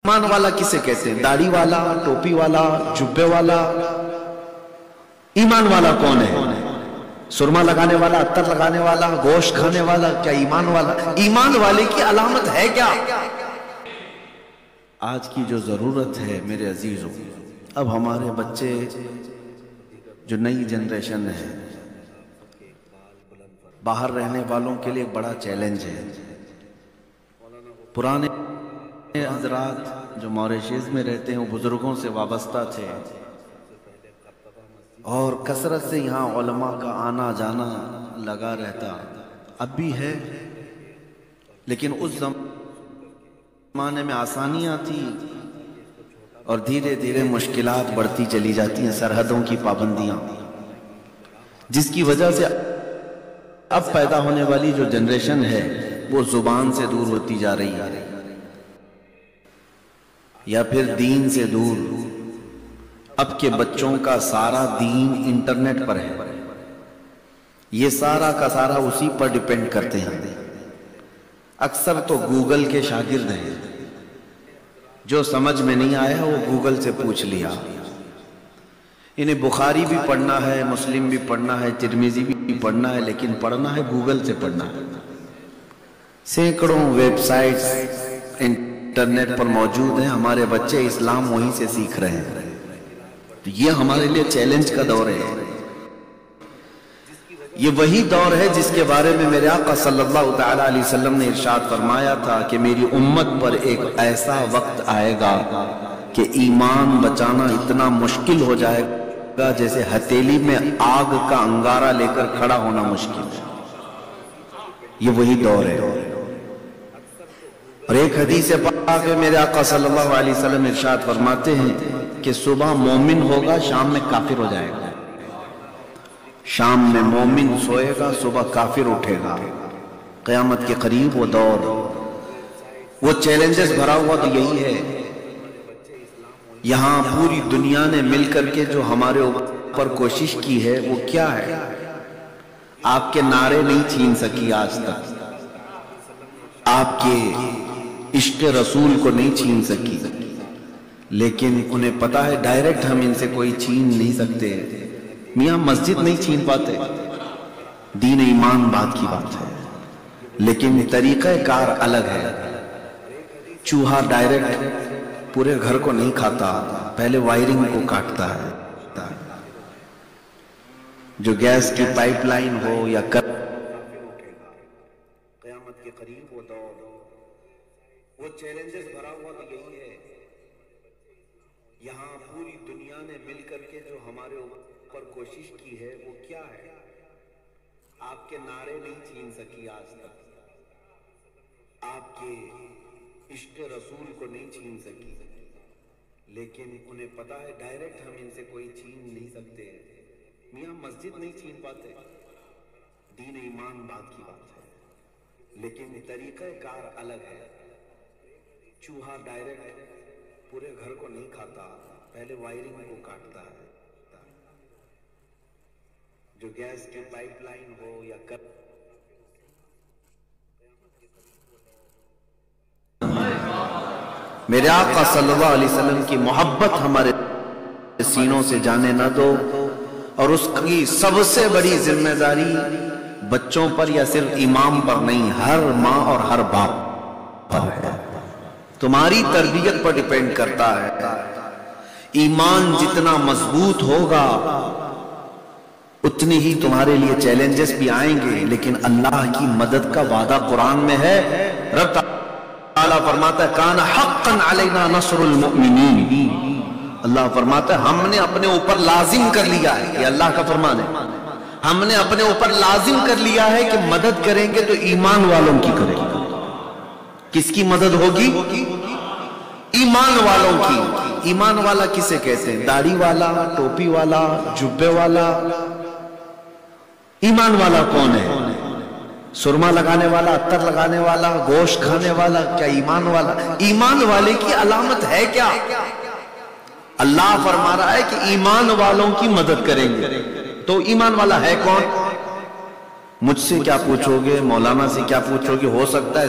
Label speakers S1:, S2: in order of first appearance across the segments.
S1: ایمان والا کسے کہتے ہیں؟ داڑھی والا، ٹوپی والا، جبے والا؟ ایمان والا کون ہے؟ سرما لگانے والا، عطر لگانے والا، گوشت کھانے والا؟ کیا ایمان والا؟ ایمان والے کی علامت ہے کیا؟ آج کی جو ضرورت ہے میرے عزیزوں، اب ہمارے بچے جو نئی جنریشن ہے، باہر رہنے والوں کے لیے ایک بڑا چیلنج ہے۔ پرانے حضرات جو موریشیز میں رہتے ہیں وہ بزرگوں سے وابستہ تھے اور کثرت سے یہاں علماء کا آنا جانا لگا رہتا، اب بھی ہے، لیکن اس زمانے میں آسانیاں تھی اور دھیرے دھیرے مشکلات بڑھتی چلی جاتی ہیں، سرحدوں کی پابندیاں، جس کی وجہ سے اب پیدا ہونے والی جو جنریشن ہے وہ زبان سے دور ہوتی جا رہی ہے، یا پھر دین سے دور۔ اب کے بچوں کا سارا دین انٹرنیٹ پر ہے، یہ سارا کا سارا اسی پر ڈیپینڈ کرتے ہیں۔ اکثر تو گوگل کے شاگرد ہیں، جو سمجھ میں نہیں آیا وہ گوگل سے پوچھ لیا۔ انہیں بخاری بھی پڑھنا ہے، مسلم بھی پڑھنا ہے، ترمذی بھی پڑھنا ہے، لیکن پڑھنا ہے گوگل سے پڑھنا ہے۔ سینکڑوں ویب سائٹس انٹرنیٹ پر موجود ہیں، ہمارے بچے اسلام وہیں سے سیکھ رہے ہیں۔ تو یہ ہمارے لیے چیلنج کا دور ہے۔ یہ وہی دور ہے جس کے بارے میں میرے آقا صلی اللہ تعالیٰ علیہ وسلم نے ارشاد فرمایا تھا کہ میری امت پر ایک ایسا وقت آئے گا کہ ایمان بچانا اتنا مشکل ہو جائے گا جیسے ہتھیلی میں آگ کا انگارہ لے کر کھڑا ہونا مشکل ہے۔ یہ وہی دور ہے۔ اور ایک حدیث پاک میں میرے آقا صلی اللہ علیہ وسلم ارشاد فرماتے ہیں کہ صبح مومن ہوگا، شام میں کافر ہو جائے گا۔ شام میں مومن سوئے گا، صبح کافر اٹھے گا۔ قیامت کے قریب وہ دور، وہ چیلنجز بھرا ہوا تو یہی ہے۔ یہاں پوری دنیا نے مل کر کے جو ہمارے اوپر کوشش کی ہے وہ کیا ہے؟ آپ کے نعرے نہیں چھین سکی آج تک، آپ کے عشق رسول کو نہیں چھین سکی، لیکن انہیں پتا ہے ڈائریکٹ ہم ان سے کوئی چھین نہیں سکتے۔ میاں مسجد نہیں چھین پاتے، دین ایمان بات کی بات ہے، لیکن طریقہ کار الگ ہے۔ چوہا ڈائریکٹ پورے گھر کو نہیں کھاتا، پہلے وائرنگ کو کاٹتا ہے۔ جو گیس کی پائپ لائن ہو یا قیامت کے قریب وہ دور، وہ چیلنجز بھرا ہوا تو یہی ہے۔ یہاں پوری دنیا نے مل کر کے جو ہمارے اوپر کوشش کی ہے وہ کیا ہے؟ آپ کے نعرے نہیں چھین سکی آج تک، آپ کے عشق رسول کو نہیں چھین سکی، لیکن انہیں پتا ہے ڈائریکٹ ہم ان سے کوئی چھین نہیں سکتے۔ میاں مسجد نہیں چھین پاتے، دین ایمان بات کی بات ہے، لیکن طریقہ کار الگ ہے۔ چوہا ڈائریکٹ پورے گھر کو نہیں کھاتا، پہلے وائرنگ کو کاٹتا ہے۔ جو گیس کی پائپ لائن ہو یا میرے آقا صلی اللہ علیہ وسلم کی محبت ہمارے سینوں سے جانے نہ دو، اور اس کی سب سے بڑی ذمہ داری بچوں پر یا صرف امام پر نہیں، ہر ماں اور ہر باپ پر ہے۔ تمہاری تربیت پر ڈیپینڈ کرتا ہے۔ ایمان جتنا مضبوط ہوگا اتنی ہی تمہارے لیے چیلنجز بھی آئیں گے، لیکن اللہ کی مدد کا وعدہ قرآن میں ہے۔ رب تعالیٰ فرماتا ہے کان حقا علینا نصر المؤمنین، اللہ فرماتا ہے ہم نے اپنے اوپر لازم کر لیا ہے، یہ اللہ کا فرمان ہے، ہم نے اپنے اوپر لازم کر لیا ہے کہ مدد کریں گے تو ایمان والوں کی کریں گے۔ کس کی مدد ہوگی؟ ایمان والوں کی۔ ایمان والا کسے کہتے ہیں؟ داڑھی والا، ٹوپی والا، جبے والا؟ ایمان والا کون ہے؟ سرما لگانے والا، عطر لگانے والا، گوشت کھانے والا؟ کیا ایمان والا؟ ایمان والے کی علامت ہے کیا؟ اللہ فرما رہا ہے کہ ایمان والوں کی مدد کریں گے، تو ایمان والا ہے کون؟ مجھ سے کیا پوچھو گے، مولانا سے کیا پوچھو گے، ہو سکتا ہے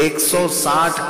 S1: 160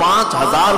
S1: 5000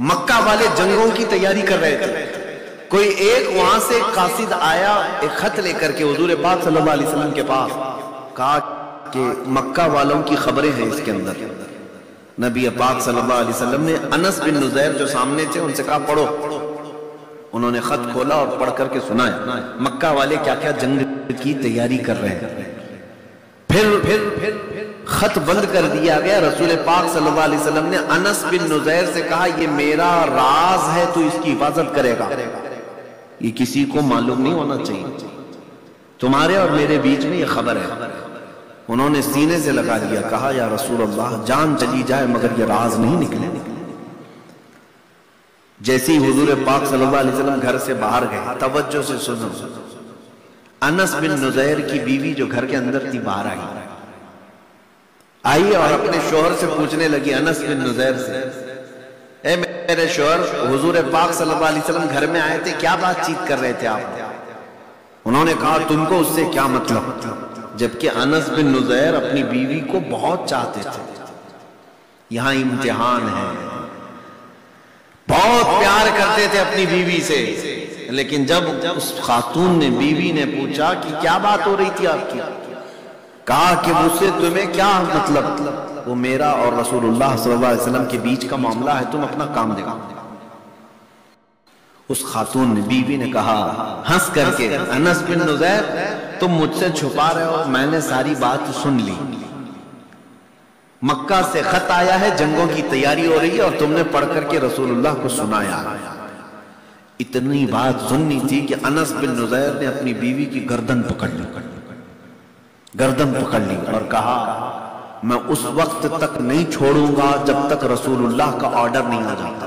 S1: مکہ والے جنگوں کی تیاری کر رہے تھے. کوئی ایک وہاں سے قاصد آیا ایک خط لے کر کے حضور پاک صلی اللہ علیہ وسلم کے پاس, کہا کہ مکہ والوں کی خبریں ہیں اس کے اندر. نبی پاک صلی اللہ علیہ وسلم نے انس بن نزیر جو سامنے تھے ان سے کہا پڑھو. انہوں نے خط کھولا اور پڑھ کر کے سنایا مکہ والے کیا کیا جنگ کی تیاری کر رہے ہیں. پھر خط بند کر دیا گیا. رسول پاک صلی اللہ علیہ وسلم نے انس بن نزیر سے کہا یہ میرا راز ہے, تو اس کی حفاظت کرے گا, یہ کسی کو معلوم نہیں ہونا چاہیے, تمہارے اور میرے بیچ میں یہ خبر ہے. انہوں نے سینے سے لگا دیا, کہا یا رسول اللہ جان چلی جائے مگر یہ راز نہیں نکلے. جیسے ہی حضور پاک صلی اللہ علیہ وسلم گھر سے باہر گئے, توجہ سے سنو, انس بن نزیر کی بیوی جو گھر کے اندر تھی باہر آئی اور اپنے شوہر سے پوچھنے لگی, انس بن نزیر سے, اے میرے شوہر حضور پاک صلی اللہ علیہ وسلم گھر میں آئے تھے, کیا بات چیت کر رہے تھے آپ؟ انہوں نے کہا تم کو اس سے کیا مطلب, جبکہ انس بن نزیر اپنی بیوی کو بہت چاہتے تھے. یہاں امتحان ہے, بہت پیار کرتے تھے اپنی بیوی سے, لیکن جب اس خاتون نے بیوی نے پوچھا کہ کیا بات ہو رہی تھی آپ کی, کہا کہ مجھ سے تمہیں کیا مطلب, وہ میرا اور رسول اللہ صلی اللہ علیہ وسلم کے بیچ کا معاملہ ہے, تم اپنا کام دیکھو. اس خاتون نے بیوی نے کہا ہنس کر کے, انس بن نزیر تم مجھ سے چھپا رہے ہو, میں نے ساری بات سن لی. مکہ سے خط آیا ہے, جنگوں کی تیاری ہو رہی ہے اور تم نے پڑھ کر کے رسول اللہ کو سنایا. اتنی بات سننی تھی کہ انس بن نزیر نے اپنی بیوی کی گردن پکڑ لی اور کہا میں اس وقت تک نہیں چھوڑوں گا جب تک رسول اللہ کا آرڈر نہیں آ جاتا.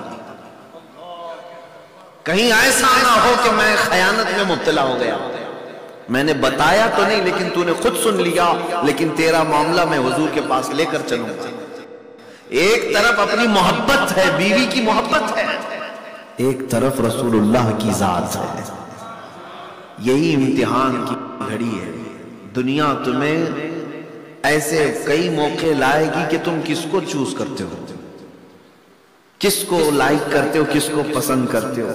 S1: کہیں ایسا نہ ہو کہ میں خیانت میں مبتلا ہو گیا, میں نے بتایا تو نہیں لیکن تو نے خود سن لیا, لیکن تیرا معاملہ میں حضور کے پاس لے کر چلوں گا. ایک طرف اپنی محبت ہے, بیوی کی محبت ہے, ایک طرف رسول اللہ کی ذات ہے. یہی امتحان کی گھڑی ہے. دنیا تمہیں ایسے کئی موقع لائے گی کہ تم کس کو چوز کرتے ہو, کس کو لائک کرتے ہو, کس کو پسند کرتے ہو.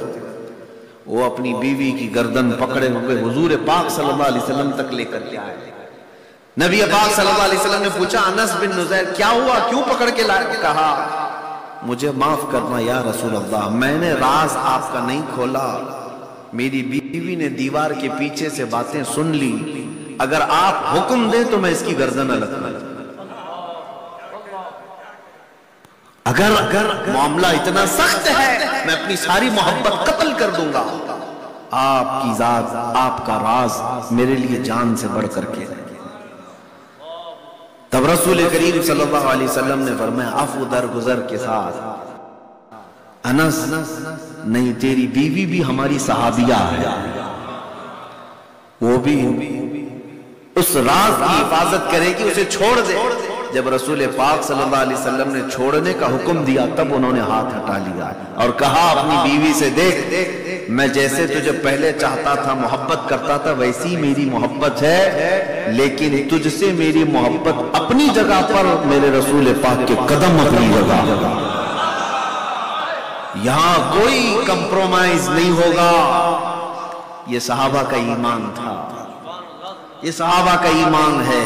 S1: وہ اپنی بیوی کی گردن پکڑے ہوئے حضور پاک صلی اللہ علیہ وسلم تک لے کر کے آئے. نبی پاک صلی اللہ علیہ وسلم نے پوچھا انس بن نزیر کیا ہوا, کیوں پکڑ کے لائے؟ کہا مجھے معاف کرنا یا رسول اللہ, میں نے راز آپ کا نہیں کھولا, میری بیوی نے دیوار کے پیچھے سے باتیں سن لی, اگر آپ حکم دیں تو میں اس کی گردن الگ کر دوں. اگر معاملہ اتنا سخت ہے میں اپنی ساری محبت قتل کر دوں گا. آپ کی ذات, آپ کا راز میرے لیے جان سے بڑھ کر کے. تب رسول کریم صلی اللہ علیہ وسلم نے فرمایا عفو درگزر کے ساتھ, انس نہیں تیری بیوی بھی ہماری صحابیہ ہے, وہ بھی اس راز کی حفاظت کرے گی, اسے چھوڑ دے. جب رسول پاک صلی اللہ علیہ وسلم نے چھوڑنے کا حکم دیا تب انہوں نے ہاتھ ہٹا لیا اور کہا اپنی بیوی سے دیکھ میں جیسے تجھے پہلے چاہتا تھا, محبت کرتا تھا, ویسی میری محبت ہے, لیکن تجھ سے میری محبت اپنی جگہ پر, میرے رسول پاک کے قدم اپنی جگہ, یہاں کوئی کمپرومائز نہیں ہوگا. یہ صحابہ کا ایمان تھا, یہ صحابہ کا ایمان ہے,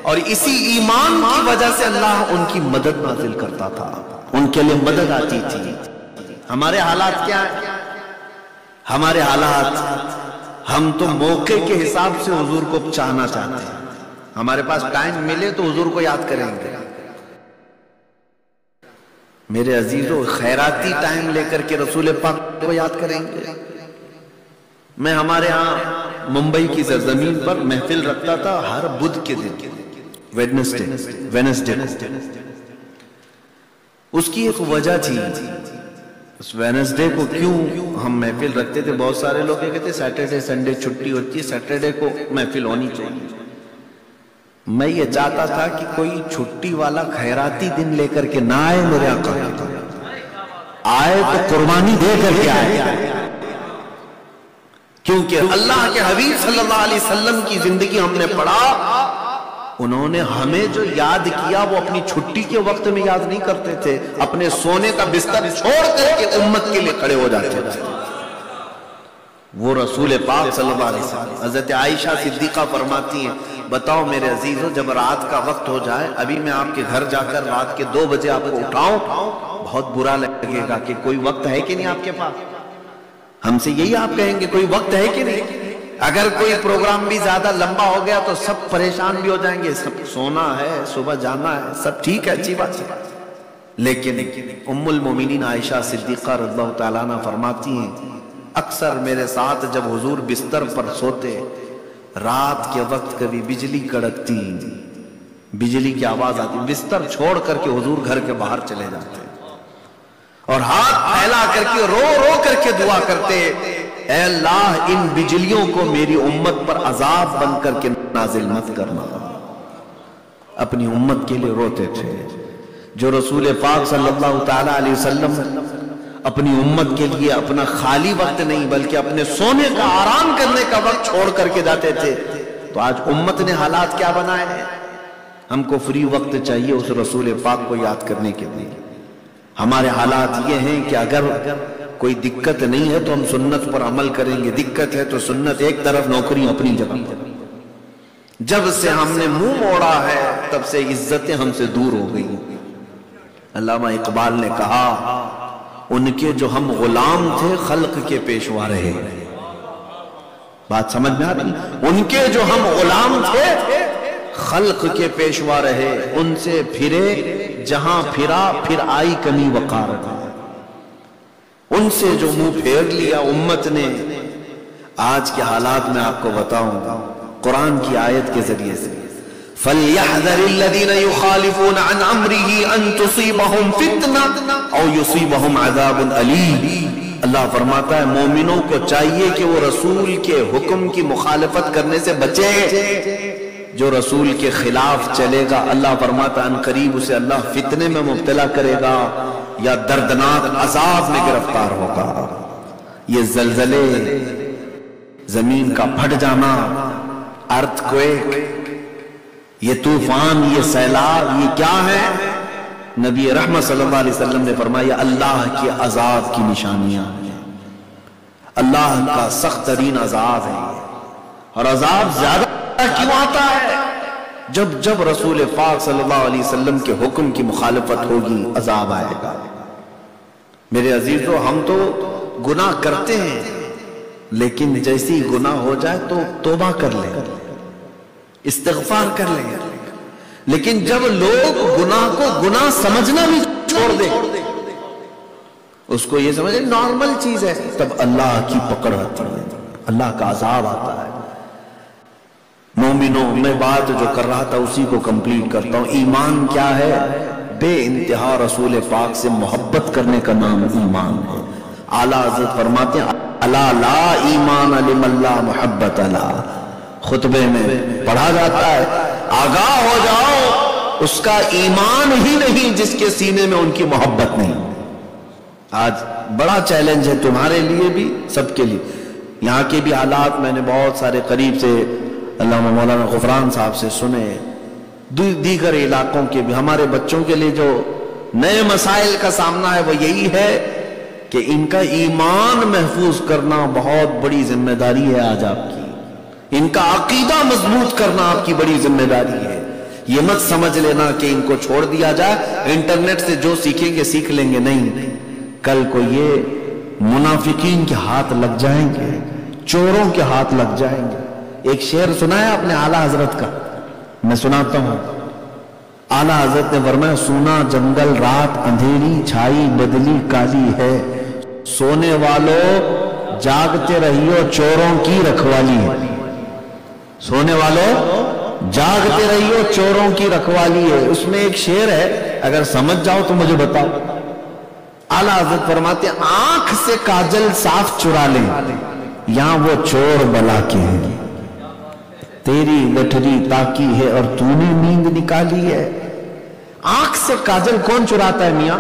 S1: اور اسی ایمان کی وجہ سے اللہ ان کی مدد نازل کرتا تھا, ان کے لیے مدد آتی تھی. ہمارے حالات کیا ہیں؟ ہمارے حالات, ہم تو موقع کے حساب سے حضور کو چاہنا چاہتے ہیں. ہمارے پاس ٹائم ملے تو حضور کو یاد کریں گے. میرے عزیزو, خیراتی ٹائم لے کر کے رسول پاک کو یاد کریں گے. میں ہمارے ہاں ممبئی کی سرزمین پر محفل رکھتا تھا ہر بدھ کے دن, ویڈنسڈے. اس کی ایک وجہ تھی, اس ویڈنسڈے کو کیوں ہم محفل رکھتے تھے. بہت سارے لوگ کہتے تھے سیٹرڈے سنڈے چھٹی ہوتی ہے, سیٹرڈے کو محفل ہونی چاہیے. میں یہ چاہتا تھا کہ کوئی چھٹی والا خیراتی دن لے کر کے نہ آئے میرے آقا, آئے تو قربانی دے کر کے آئے, کیونکہ اللہ کے حبیب صلی اللہ علیہ وسلم کی زندگی ہم نے پڑھا, انہوں نے ہمیں جو یاد کیا وہ اپنی چھٹی کے وقت میں یاد نہیں کرتے تھے، اپنے سونے کا بستر چھوڑ کر کے امت کے لیے کھڑے ہو جاتے تھے۔ وہ رسول پاک صلی اللہ علیہ وسلم۔ حضرت عائشہ صدیقہ فرماتی ہیں، بتاؤ میرے عزیزو، جب رات کا وقت ہو جائے، ابھی میں آپ کے گھر جا کر رات کے 2 بجے آپ کو اٹھاؤں، بہت برا لگے گا کہ کوئی وقت ہے کہ نہیں آپ کے پاس۔ ہم سے یہی آپ کہیں گے، کوئی وقت ہے کہ نہیں؟ اگر کوئی پروگرام بھی زیادہ لمبا ہو گیا تو سب پریشان بھی ہو جائیں گے، سب سونا ہے، صبح جانا ہے، سب ٹھیک ہے، اچھی بات ہے۔ لیکن ام المومنین عائشہ صدیقہ رضی اللہ تعالیٰ عنہ فرماتی ہیں، اکثر میرے ساتھ جب حضور بستر پر سوتے، رات کے وقت کبھی بجلی کڑکتی، بجلی کی آواز آتی، بستر چھوڑ کر کے حضور گھر کے باہر چلے جاتے اور ہاتھ پھیلا کر کے رو رو کر کے دعا کرتے، اے اللہ ان بجلیوں کو میری امت پر عذاب بن کر کے نازل مت کرنا۔ اپنی امت کے لیے روتے تھے۔ جو رسول پاک صلی اللہ تعالیٰ علیہ وسلم اپنی امت کے لیے اپنا خالی وقت نہیں بلکہ اپنے سونے کا، آرام کرنے کا وقت چھوڑ کر کے جاتے تھے، تو آج امت نے حالات کیا بنائے ہیں؟ ہم کو فری وقت چاہیے اس رسول پاک کو یاد کرنے کے لیے۔ ہمارے حالات یہ ہیں کہ اگر کوئی دقت نہیں ہے تو ہم سنت پر عمل کریں گے، دقت ہے تو سنت ایک طرف، نوکری اپنی جگہ۔ جب سے ہم نے منہ موڑا ہے تب سے عزتیں ہم سے دور ہو گئی۔ علامہ اقبال نے کہا، ان کے جو ہم غلام تھے خلق کے پیشوا رہے۔ بات سمجھ میں آ رہی؟ ان کے جو ہم غلام تھے خلق کے پیشوا رہے، ان سے پھرے جہاں پھرا، پھر آئی کمی وقار۔ ان سے جو منہ پھیر لیا امت نے۔ آج کے حالات میں آپ کو بتاؤں قرآن کی آیت کے ذریعے سے، فَلْيَحْذَرِ الَّذِينَ يُخَالِفُونَ عَنْ أَمْرِهِ أَن تُصِيبَهُمْ فِتْنَةٌ أَوْ يُصِيبَهُمْ عَذَابٌ أَلِيمٌ۔ اللہ فرماتا ہے مومنوں کو چاہیے کہ وہ رسول کے حکم کی مخالفت کرنے سے بچے۔ جو رسول کے خلاف چلے گا اللہ فرماتا ان قریب اسے اللہ فتنے میں مبتلا کرے گا یا دردناک عذاب میں گرفتار ہوگا۔ یہ زلزلے، زمین کا پھٹ جانا، ارتھ کویک، یہ طوفان، یہ سیلاب، یہ کیا ہے؟ نبی رحمت صلی اللہ علیہ وسلم نے فرمایا اللہ کے عذاب کی نشانیاں ہیں، اللہ کا سخت ترین عذاب ہے۔ اور عذاب زیادہ کیوں آتا ہے؟ جب رسول پاک صلی اللہ علیہ وسلم کے حکم کی مخالفت ہوگی عذاب آئے گا۔ میرے عزیزو، ہم تو گناہ کرتے ہیں لیکن جیسی گناہ ہو جائے تو توبہ کر لیں، استغفار کر لیں، لیکن جب لوگ گناہ کو گناہ سمجھنا بھی چھوڑ دیں، اس کو یہ سمجھیں نارمل چیز ہے، تب اللہ کی پکڑ آتی ہے، اللہ کا عذاب آتا ہے۔ مومنوں، میں بات جو کر رہا تھا اسی کو کمپلیٹ کرتا ہوں۔ ایمان کیا ہے؟ بے انتہا رسول پاک سے محبت کرنے کا نام ایمان ہے۔ اعلیٰ حضرت فرماتے ہیں الا لا ایمان لمن لا محبت له، خطبے میں پڑھا جاتا ہے آگاہ ہو جاؤ اس کا ایمان ہی نہیں جس کے سینے میں ان کی محبت نہیں۔ آج بڑا چیلنج ہے تمہارے لیے بھی، سب کے لیے۔ یہاں کے بھی حالات میں نے بہت سارے قریب سے علامہ مولانا غفران صاحب سے سنے، دیگر علاقوں کے بھی۔ ہمارے بچوں کے لیے جو نئے مسائل کا سامنا ہے وہ یہی ہے کہ ان کا ایمان محفوظ کرنا بہت بڑی ذمہ داری ہے آج آپ کی، ان کا عقیدہ مضبوط کرنا آپ کی بڑی ذمہ داری ہے۔ یہ مت سمجھ لینا کہ ان کو چھوڑ دیا جائے، انٹرنیٹ سے جو سیکھیں گے سیکھ لیں گے، نہیں، کل کو یہ منافقین کے ہاتھ لگ جائیں گے، چوروں کے ہاتھ لگ جائیں گے۔ ایک شعر سنا ہے اپنے اعلیٰ حضرت کا، میں سناتا ہوں۔ اعلیٰ حضرت نے فرمایا سونا جنگل رات اندھیری چھائی بدلی کالی ہے، سونے والوں جاگتے رہیو چوروں کی رکھوالی ہے۔ سونے والوں جاگتے رہیو چوروں کی رکھوالی ہے۔ اس میں ایک شعر ہے، اگر سمجھ جاؤ تو مجھے بتاؤ۔ اعلیٰ حضرت فرماتے ہیں آنکھ سے کاجل صاف چرا لیں یہاں وہ چور بلا کے ہیں، تیری لٹھری تاکی ہے اور تو نے نیند نکالی ہے۔ آنکھ سے کاجل کون چراتا ہے میاں؟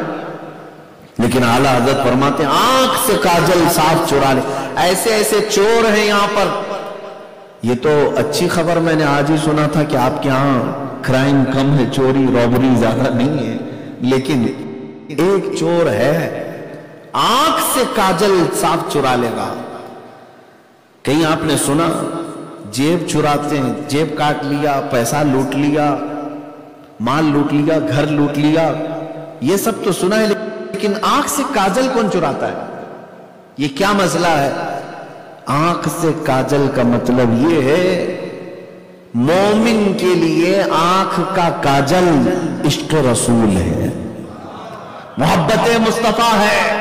S1: لیکن اعلیٰ حضرت فرماتے ہیں آنکھ سے کاجل صاف چرا لے۔ ایسے ایسے چور ہیں یہاں پر۔ یہ تو اچھی خبر میں نے آج ہی سنا تھا کہ آپ کے ہاں کرائم کم ہے، چوری رابری زیادہ نہیں ہے، لیکن ایک چور ہے آنکھ سے کاجل صاف چرا لے گا۔ کہیں آپ نے سنا جیب چراتے ہیں، جیب کاٹ لیا، پیسہ لوٹ لیا، مال لوٹ لیا، گھر لوٹ لیا، یہ سب تو سنا ہے، لیکن آنکھ سے کاجل کون چراتا ہے؟ یہ کیا مسئلہ ہے؟ آنکھ سے کاجل کا مطلب یہ ہے مومن کے لیے آنکھ کا کاجل عشق رسول ہے، محبت مصطفیٰ ہے۔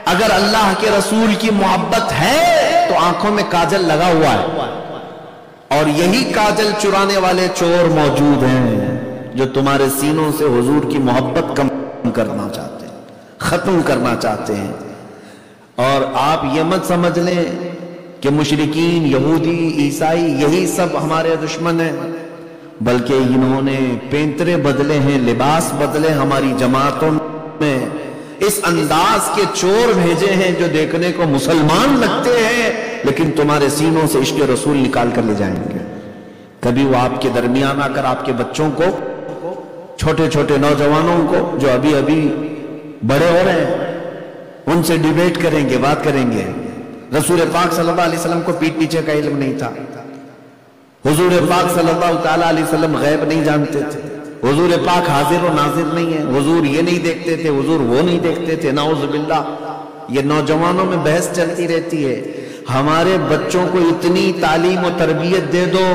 S1: اگر اللہ کے رسول کی محبت ہے تو آنکھوں میں کاجل لگا ہوا ہے، اور یہی کاجل چرانے والے چور موجود ہیں جو تمہارے سینوں سے حضور کی محبت کم کرنا چاہتے ہیں، ختم کرنا چاہتے ہیں۔ اور آپ یہ مت سمجھ لیں کہ مشرکین، یہودی، عیسائی یہی سب ہمارے دشمن ہیں، بلکہ انہوں نے پینترے بدلے ہیں، لباس بدلے ہماری جماعتوں میں، اس انداز کے چور بھیجے ہیں جو دیکھنے کو مسلمان لگتے ہیں لیکن تمہارے سینوں سے عشق رسول نکال کر لے جائیں گے۔ کبھی وہ آپ کے درمیان آ کر آپ کے بچوں کو، چھوٹے چھوٹے نوجوانوں کو جو ابھی ابھی بڑے ہو رہے ہیں، ان سے ڈیبیٹ کریں گے، بات کریں گے۔ رسول پاک صلی اللہ علیہ وسلم کو پیٹ پیچھے کا علم نہیں تھا، حضور پاک صلی اللہ تعالیٰ علیہ وسلم غیب نہیں جانتے تھے، حضور پاک حاضر و ناظر نہیں ہے، حضور یہ نہیں دیکھتے تھے، حضور وہ نہیں دیکھتے تھے، نعوذ باللہ۔ یہ نوجوانوں میں بحث چلتی رہتی ہے۔ ہمارے بچوں کو اتنی تعلیم و تربیت دے دو،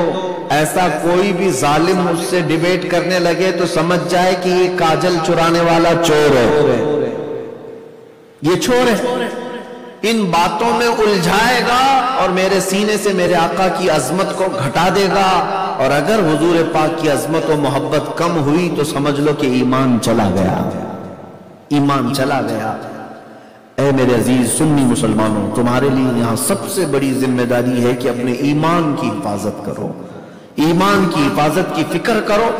S1: ایسا کوئی بھی ظالم اس سے ڈیبیٹ کرنے لگے تو سمجھ جائے کہ یہ کاجل چرانے والا چور ہے، یہ چور ہے، ان باتوں میں الجھائے گا اور میرے سینے سے میرے آقا کی عظمت کو گھٹا دے گا، اور اگر حضور پاک کی عظمت و محبت کم ہوئی تو سمجھ لو کہ ایمان چلا گیا، ایمان چلا گیا۔ اے میرے عزیز سنی مسلمانوں، تمہارے لیے یہاں سب سے بڑی ذمہ داری ہے کہ اپنے ایمان کی حفاظت کرو، ایمان کی حفاظت کی فکر کرو۔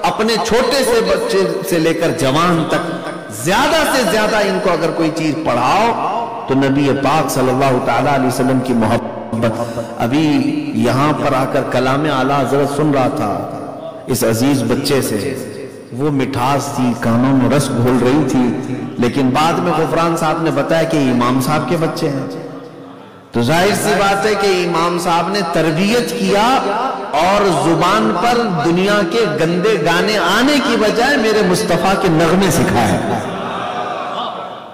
S1: اپنے چھوٹے سے بچے سے لے کر جوان تک زیادہ سے زیادہ ان کو اگر کوئی چیز پڑھاؤ تو نبی پاک صلی اللہ تعالیٰ علیہ وسلم کی محبت۔ ابھی یہاں پر آ کر کلام اعلیٰ حضرت سن رہا تھا اس عزیز بچے سے، وہ مٹھاس تھی، کانوں میں رس گھول رہی تھی، لیکن بعد میں غفران صاحب نے بتایا کہ امام صاحب کے بچے ہیں، تو ظاہر سی بات ہے کہ امام صاحب نے تربیت کیا اور زبان پر دنیا کے گندے گانے آنے کی بجائے میرے مصطفیٰ کے نغمے سکھائے۔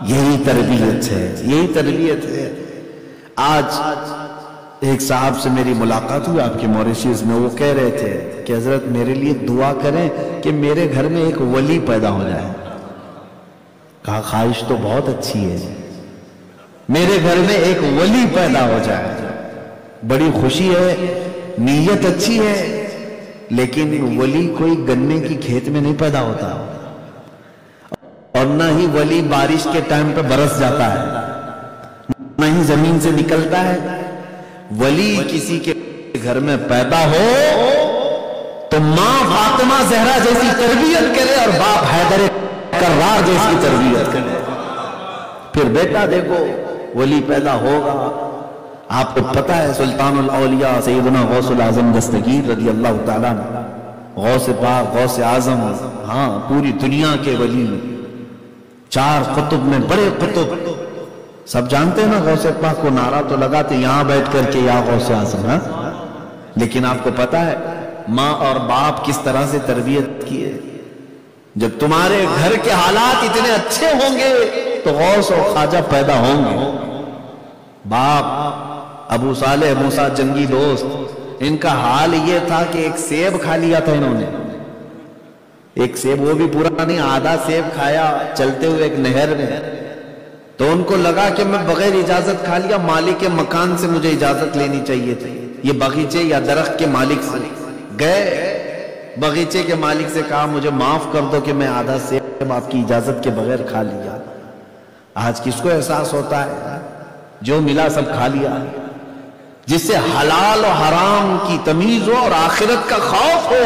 S1: یہی تربیت ہے، یہی تربیت ہے۔ آج ایک صاحب سے میری ملاقات ہوئی آپ کے موریشیس میں، وہ کہہ رہے تھے کہ حضرت میرے لیے دعا کریں کہ میرے گھر میں ایک ولی پیدا ہو جائے۔ کہا خواہش تو بہت اچھی ہے، میرے گھر میں ایک ولی پیدا ہو جائے، بڑی خوشی ہے، نیت اچھی ہے، لیکن ولی کوئی گنے کی کھیت میں نہیں پیدا ہوتا، اور نہ ہی ولی بارش کے ٹائم پہ برس جاتا ہے، نہ ہی زمین سے نکلتا ہے۔ ولی کسی کے گھر میں پیدا ہو تو ماں فاطمہ زہرا جیسی تربیت کرے اور باپ حیدر کرار جیسی تربیت کرے، پھر بیٹا دیکھو ولی پیدا ہوگا۔ آپ کو پتہ ہے سلطان الاولیاء سیدنا غوث العظم دستگیر رضی اللہ تعالیٰ غوث پاک، غوث اعظم، ہاں پوری دنیا کے ولی، 4 قطب میں بڑے قطب، سب جانتے ہیں نا غوث پاک کو، نعرہ تو لگاتے یہاں بیٹھ کر کے یا غوث اعظم، لیکن آپ کو پتہ ہے ماں اور باپ کس طرح سے تربیت کی ہے۔ جب تمہارے گھر کے حالات اتنے اچھے ہوں گے تو غوث اور خواجہ پیدا ہوں گے۔ باپ ابو صالح موسیٰ جنگی دوست، ان کا حال یہ تھا کہ ایک سیب کھا لیا تھا انہوں نے، ایک سیب، وہ بھی پورا نہیں، آدھا سیب کھایا چلتے ہوئے ایک نہر میں، تو ان کو لگا کہ میں بغیر اجازت کھا لیا، مالک مکان سے مجھے اجازت لینی چاہیے تھی، یہ باغیچے یا درخت کے مالک سے گئے، باغیچے کے مالک سے کہا مجھے معاف کر دو کہ میں آدھا سیب آپ کی اجازت کے بغیر کھا لیا۔ آج کس کو احساس ہوتا ہے؟ جو ملا سب کھا لیا۔ جس سے حلال و حرام کی تمیز ہو اور آخرت کا خوف ہو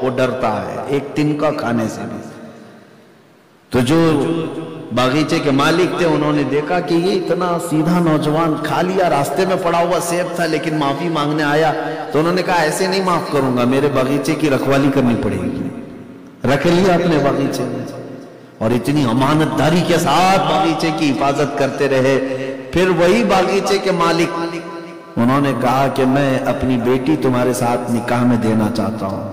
S1: وہ ڈرتا ہے ایک تنکا کھانے سے بھی۔ تو جو باغیچے کے مالک تھے، انہوں نے دیکھا کہ یہ اتنا سیدھا نوجوان کھا لیا، راستے میں پڑا ہوا سیب تھا لیکن معافی مانگنے آیا، تو انہوں نے کہا ایسے نہیں معاف کروں گا، میرے باغیچے کی رکھوالی کرنی پڑے گی۔ رکھ لیا اپنے باغیچے میں اور اتنی امانت داری کے ساتھ باغیچے کی حفاظت کرتے رہے۔ پھر وہی باغیچے کے مالک انہوں نے کہا کہ میں اپنی بیٹی تمہارے ساتھ نکاح میں دینا چاہتا ہوں،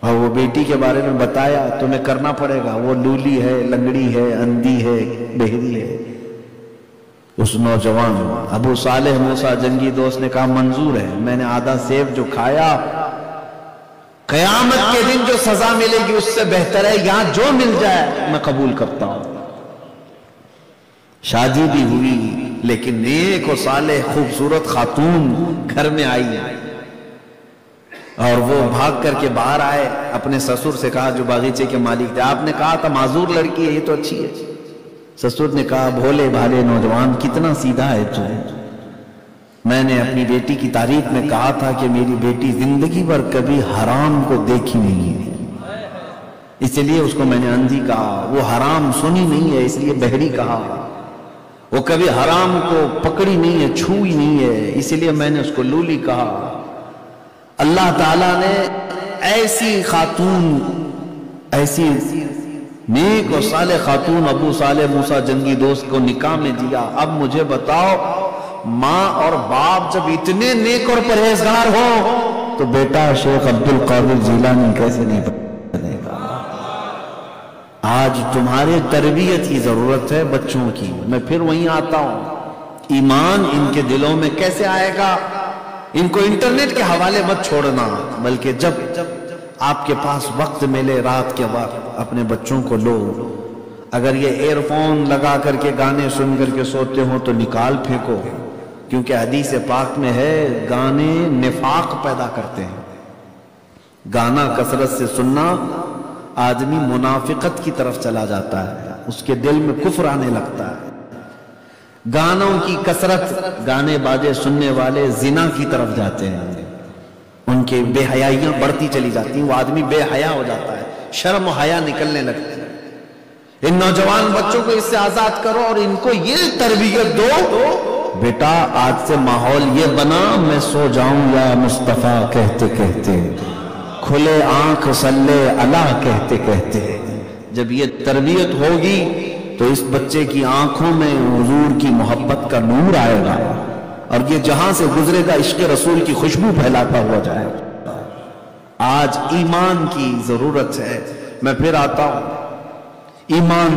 S1: اور وہ بیٹی کے بارے میں بتایا، تمہیں کرنا پڑے گا، وہ لولی ہے، لنگڑی ہے، اندھی ہے، بہری ہے۔ اس نوجوان ابو صالح موسیٰ جنگی دوست نے کہا منظور ہے، میں نے آدھا سیب جو کھایا، قیامت کے دن جو سزا ملے گی اس سے بہتر ہے یہاں جو مل جائے میں قبول کرتا ہوں۔ شادی بھی ہوئی، لیکن نیک و صالح خوبصورت خاتون گھر میں آئی، اور وہ بھاگ کر کے باہر آئے، اپنے سسر سے کہا جو باغیچے کے مالک تھے، آپ نے کہا تھا معذور لڑکی ہے، یہ تو اچھی ہے۔ سسر نے کہا بھولے بھالے نوجوان، کتنا سیدھا ہے تو، میں نے اپنی بیٹی کی تعریف میں کہا تھا کہ میری بیٹی زندگی بھر کبھی حرام کو دیکھی نہیں ہے، اس لیے اس کو میں نے اندھی کہا، وہ حرام سنی نہیں ہے اس لیے بہری کہا، وہ کبھی حرام کو پکڑی نہیں ہے، چھوئی نہیں ہے، اس لیے میں نے اس کو لولی کہا۔ اللہ تعالیٰ نے ایسی خاتون، ایسی نیک و صالح خاتون ابو صالح موسیٰ جنگی دوست کو نکاح میں دیا۔ اب مجھے بتاؤ، ماں اور باپ جب اتنے نیک اور پرہیزگار ہو تو بیٹا شیخ عبد القادر جیلانی کیسے نہیں بنے گا؟ آج تمہارے تربیت کی ضرورت ہے بچوں کی۔ میں پھر وہیں آتا ہوں، ایمان ان کے دلوں میں کیسے آئے گا؟ ان کو انٹرنیٹ کے حوالے مت چھوڑنا، بلکہ جب آپ کے پاس وقت ملے رات کے وقت اپنے بچوں کو لو۔ اگر یہ ایئر فون لگا کر کے گانے سن کر کے سوتے ہوں تو نکال پھینکو، کیونکہ حدیث پاک میں ہے گانے نفاق پیدا کرتے ہیں۔ گانا کثرت سے سننا آدمی منافقت کی طرف چلا جاتا ہے، اس کے دل میں کفر آنے لگتا ہے۔ گانوں کی کثرت، گانے باجے سننے والے زنا کی طرف جاتے ہیں، ان کے بے حیائیاں بڑھتی چلی جاتی ہیں، وہ آدمی بے حیا ہو جاتا ہے، شرم و حیا نکلنے لگتی ہے۔ ان نوجوان بچوں کو اس سے آزاد کرو اور ان کو یہ تربیت دو، بیٹا آج سے ماحول یہ بنا میں سو جاؤں یا مصطفیٰ کہتے کہتے، کھلے آنکھ صلی اللہ کہتے کہتے۔ جب یہ تربیت ہوگی تو اس بچے کی آنکھوں میں حضور کی محبت کا نور آئے گا، اور یہ جہاں سے گزرے گا عشق رسول کی خوشبو پھیلاتا ہوا جائے گا۔ آج ایمان کی ضرورت ہے۔ میں پھر آتا ہوں، ایمان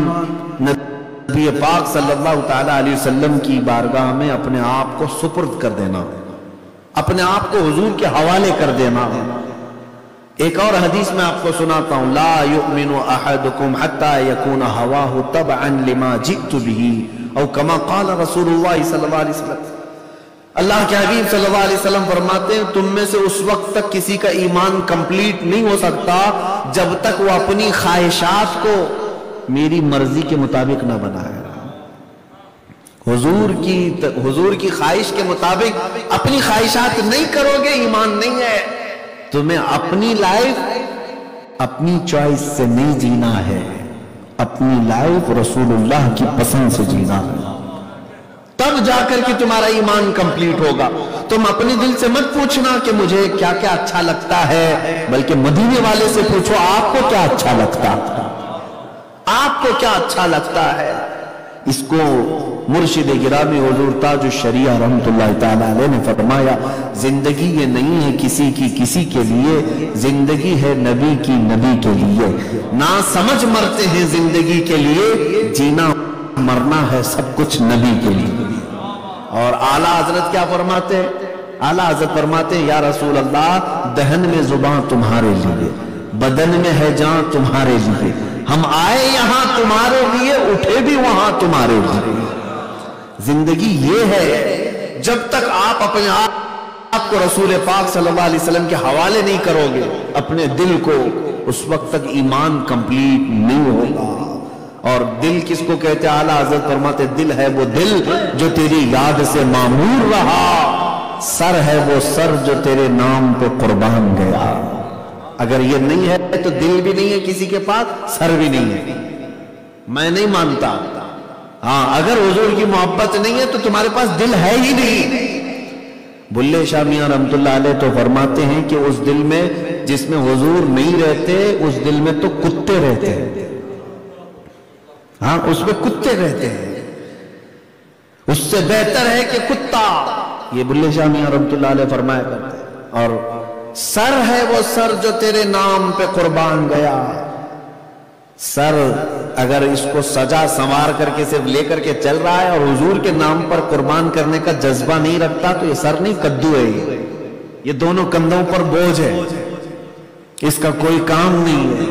S1: نبی پاک صلی اللہ تعالیٰ علیہ وسلم کی بارگاہ میں اپنے آپ کو سپرد کر دینا، اپنے آپ کو حضور کے حوالے کر دینا۔ ایک اور حدیث میں آپ کو سناتا ہوں، لا یؤمن احدکم حتی یکون ہواہ تبعا لما جئت بہ، او کما قال رسول اللہ صلی اللہ علیہ وسلم۔ اللہ کے حبیب صلی اللہ علیہ وسلم فرماتے ہیں تم میں سے اس وقت تک کسی کا ایمان کمپلیٹ نہیں ہو سکتا جب تک وہ اپنی خواہشات کو میری مرضی کے مطابق نہ بنائے۔ حضور کی خواہش کے مطابق اپنی خواہشات نہیں کرو گے، ایمان نہیں ہے۔ تمہیں اپنی لائف اپنی چوائس سے نہیں جینا ہے، اپنی لائف رسول اللہ کی پسند سے جینا ہے، تب جا کر کے تمہارا ایمان کمپلیٹ ہوگا۔ تم اپنے دل سے مت پوچھنا کہ مجھے کیا کیا اچھا لگتا ہے، بلکہ مدینے والے سے پوچھو آپ کو کیا اچھا لگتا ہے، آپ کو کیا اچھا لگتا ہے۔ اس کو مرشد گرامی حضور تاج الشریعہ رحمت اللہ تعالیٰ علیہ نے فرمایا، زندگی یہ نہیں ہے کسی کی کسی کے لیے، زندگی ہے نبی کی نبی کے لیے۔ نا سمجھ مرتے ہیں زندگی کے لیے، جینا مرنا ہے سب کچھ نبی کے لیے۔ اور اعلیٰ حضرت کیا فرماتے ہیں؟ اعلیٰ حضرت فرماتے ہیں یا رسول اللہ، دہن میں زبان تمہارے لیے، بدن میں ہے جان تمہارے لیے، ہم آئے یہاں تمہارے لیے، اٹھے بھی وہاں تمہارے لیے۔ زندگی یہ ہے، جب تک آپ اپنے آپ کو رسول پاک صلی اللہ علیہ وسلم کے حوالے نہیں کرو گے اپنے دل کو، اس وقت تک ایمان کمپلیٹ نہیں ہوگا۔ اور دل کس کو کہتے ہیں؟ اعلیٰ حضرت فرماتے دل ہے وہ دل جو تیری یاد سے معمور رہا، سر ہے وہ سر جو تیرے نام پہ قربان گیا۔ اگر یہ نہیں ہے تو دل بھی نہیں ہے کسی کے پاس، سر بھی نہیں ہے۔ میں نہیں مانتا. ہاں اگر حضور کی محبت نہیں ہے تو تمہارے پاس دل ہے ہی نہیں. بلے شاہ میاں رحمت اللہ علیہ تو فرماتے ہیں کہ اس دل میں جس میں حضور نہیں رہتے اس دل میں تو کتے رہتے ہیں. ہاں اس میں کتے رہتے ہیں. اس سے بہتر ہے کہ کتا. یہ بلے شاہ میاں رحمت اللہ علیہ فرمایا کرتے ہیں. اور سر ہے وہ سر جو تیرے نام پہ قربان گیا. سر اگر اس کو سجا سنوار کر کے صرف لے کر کے چل رہا ہے اور حضور کے نام پر قربان کرنے کا جذبہ نہیں رکھتا تو یہ سر نہیں کدو ہے. یہ دونوں کندھوں پر بوجھ ہے, اس کا کوئی کام نہیں ہے.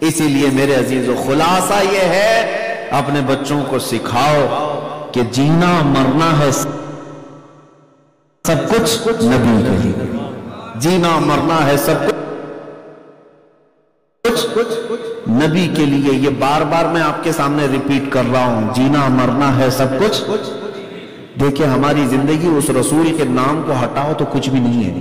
S1: اسی لیے میرے عزیزو خلاصہ یہ ہے اپنے بچوں کو سکھاؤ کہ جینا مرنا ہے سب کچھ نبی کے لیے. جینا مرنا ہے سب کچھ نبی کے لیے. یہ بار بار میں آپ کے سامنے ریپیٹ کر رہا ہوں, جینا مرنا ہے سب کچھ. دیکھیں ہماری زندگی اس رسول کے نام کو ہٹاؤ تو کچھ بھی نہیں ہے.